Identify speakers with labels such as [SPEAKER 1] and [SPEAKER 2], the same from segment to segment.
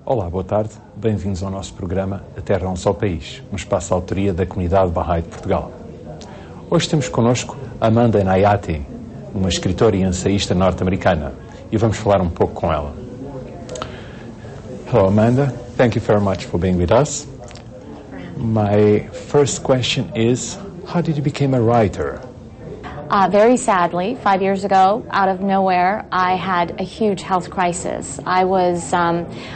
[SPEAKER 1] Olá, boa tarde. Bem-vindos ao nosso programa A Terra é um Só País, um espaço de autoria da comunidade Baha'i de Portugal. Hoje temos connosco Amanda Enayati, uma escritora e ensaísta norte-americana, e vamos falar um pouco com ela. Hello, Amanda. Thank you very much for being with us. My first question is, how did you become a writer?
[SPEAKER 2] Very sadly, 5 years ago, out of nowhere, I had a huge health crisis. I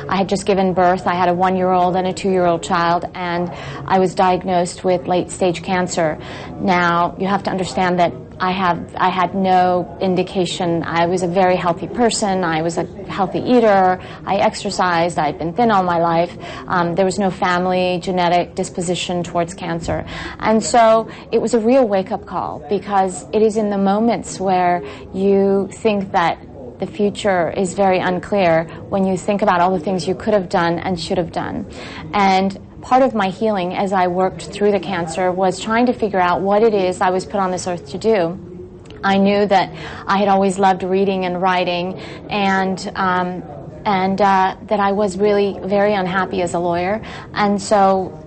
[SPEAKER 2] had just given birth. I had a 1-year-old and a 2-year-old child, and I was diagnosed with late-stage cancer. Now, you have to understand that I had no indication. I was a very healthy person. I was a healthy eater. I exercised. I'd been thin all my life. There was no family genetic disposition towards cancer. And so it was a real wake-up call, because it is in the moments where you think that the future is very unclear, when you think about all the things you could have done and should have done. And part of my healing as I worked through the cancer was trying to figure out what it is I was put on this earth to do. I knew that I had always loved reading and writing, and that I was really very unhappy as a lawyer. And so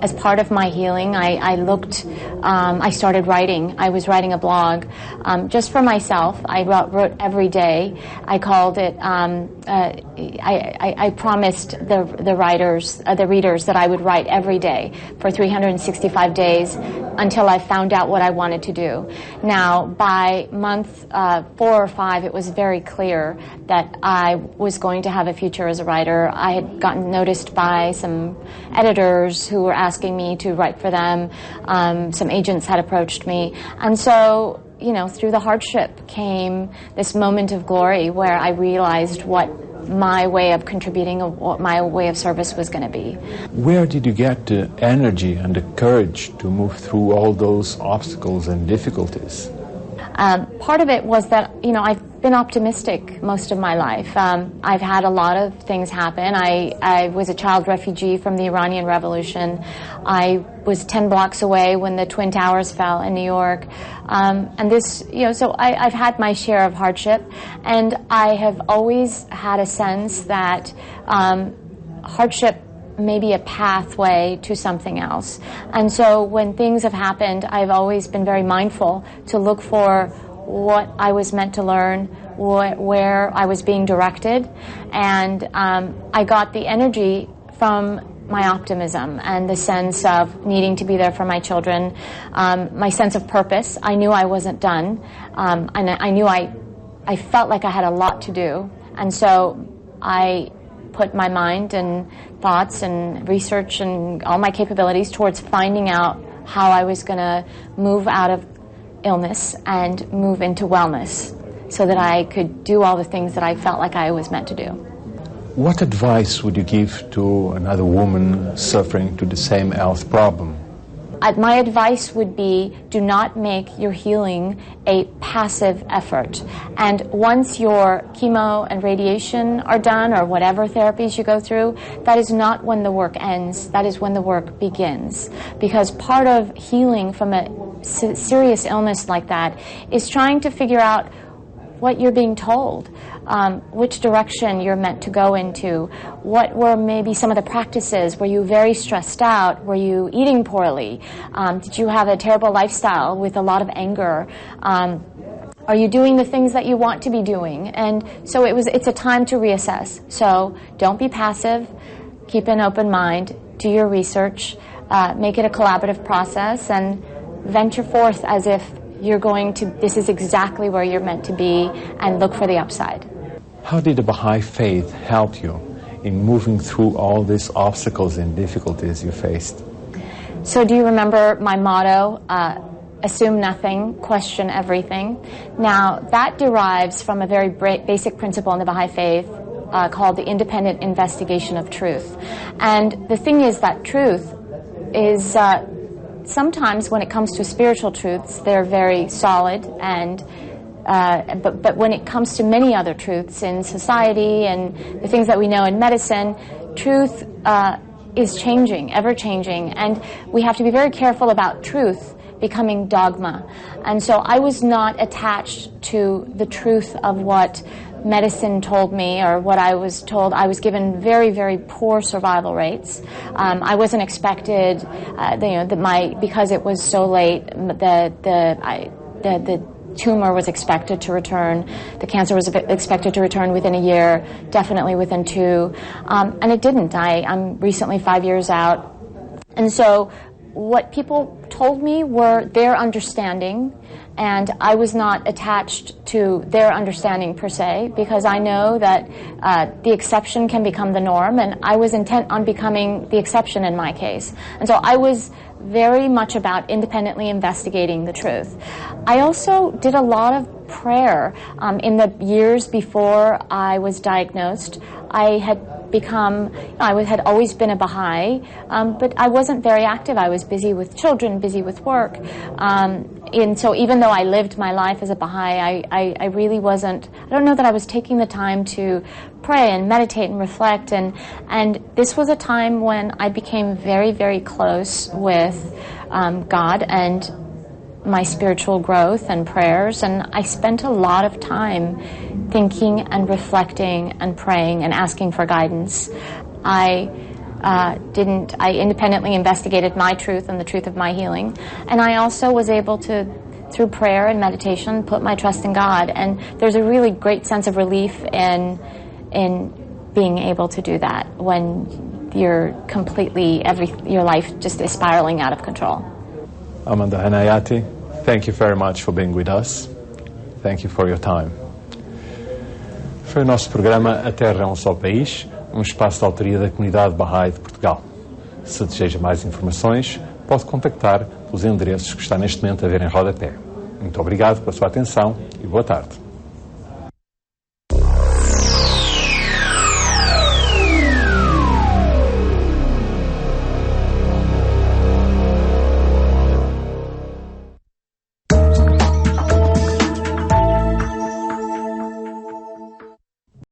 [SPEAKER 2] as part of my healing, I started writing. I was writing a blog just for myself. I wrote every day. I called it, I promised the readers that I would write every day for 365 days until I found out what I wanted to do. Now, by month 4 or 5, it was very clear that I was going to have a future as a writer. I had gotten noticed by some editors who were asking me to write for them. Some agents had approached me. And so, through the hardship came this moment of glory where I realized what my way of contributing, what my way of service was going to be.
[SPEAKER 1] Where did you get the energy and the courage to move through all those obstacles and difficulties?
[SPEAKER 2] Part of it was that, I've been optimistic most of my life. I've had a lot of things happen. I was a child refugee from the Iranian Revolution. I was 10 blocks away when the Twin Towers fell in New York. And this, so I've had my share of hardship. And I have always had a sense that hardship may be a pathway to something else. And so when things have happened, I've always been very mindful to look for what I was meant to learn, where I was being directed. And I got the energy from my optimism and the sense of needing to be there for my children, my sense of purpose. I knew I wasn't done, and I knew I felt like I had a lot to do. And so I put my mind and thoughts and research and all my capabilities towards finding out how I was going to move out of illness and move into wellness so that I could do all the things that I felt like I was meant to do.
[SPEAKER 1] What advice would you give to another woman suffering to the same health problem?
[SPEAKER 2] My advice would be, do not make your healing a passive effort. And once your chemo and radiation are done, or whatever therapies you go through, that is not when the work ends. That is when the work begins. Because part of healing from a serious illness like that is trying to figure out what you're being told, which direction you're meant to go into, what were maybe some of the practices. Were you very stressed out? Were you eating poorly? Did you have a terrible lifestyle with a lot of anger? Are you doing the things that you want to be doing? And so it's a time to reassess. So don't be passive, keep an open mind, do your research, make it a collaborative process, and venture forth as if this is exactly where you're meant to be, and look for the upside.
[SPEAKER 1] How did the Baha'i faith help you in moving through all these obstacles and difficulties you faced?
[SPEAKER 2] So do you remember my motto, assume nothing, question everything? Now, that derives from a very basic principle in the Baha'i faith called the independent investigation of truth. And the thing is that truth is sometimes when it comes to spiritual truths, they're very solid, and but when it comes to many other truths in society and the things that we know in medicine, truth is changing, ever changing, and we have to be very careful about truth becoming dogma. And so I was not attached to the truth of what medicine told me or what I was told. I was given very, very poor survival rates. I wasn't expected, because it was so late, the tumor was expected to return. The cancer was expected to return within a year, definitely within 2. And it didn't. I'm recently 5 years out. And so what people told me were their understanding, and I was not attached to their understanding per se, because I know that the exception can become the norm, and I was intent on becoming the exception in my case. And so I was very much about independently investigating the truth. I also did a lot of prayer. In the years before I was diagnosed, I had always been a Baha'i, but I wasn't very active. I was busy with children, busy with work. And so even though I lived my life as a Baha'i, I really wasn't, I don't know that I was taking the time to pray and meditate and reflect. And this was a time when I became very, very close with God and my spiritual growth and prayers, and I spent a lot of time thinking and reflecting and praying and asking for guidance. I independently investigated my truth and the truth of my healing, and I also was able to, through prayer and meditation, put my trust in God. And there's a really great sense of relief in being able to do that when you're completely, your life just is spiraling out of control.
[SPEAKER 1] Amanda Enayati, thank you very much for being with us. Thank you for your time. Foi o nosso programa A Terra é um Só País, um espaço de autoria da comunidade Baha'i de Portugal. Se deseja mais informações, pode contactar os endereços que está neste momento a ver em rodapé. Muito obrigado pela sua atenção e boa tarde.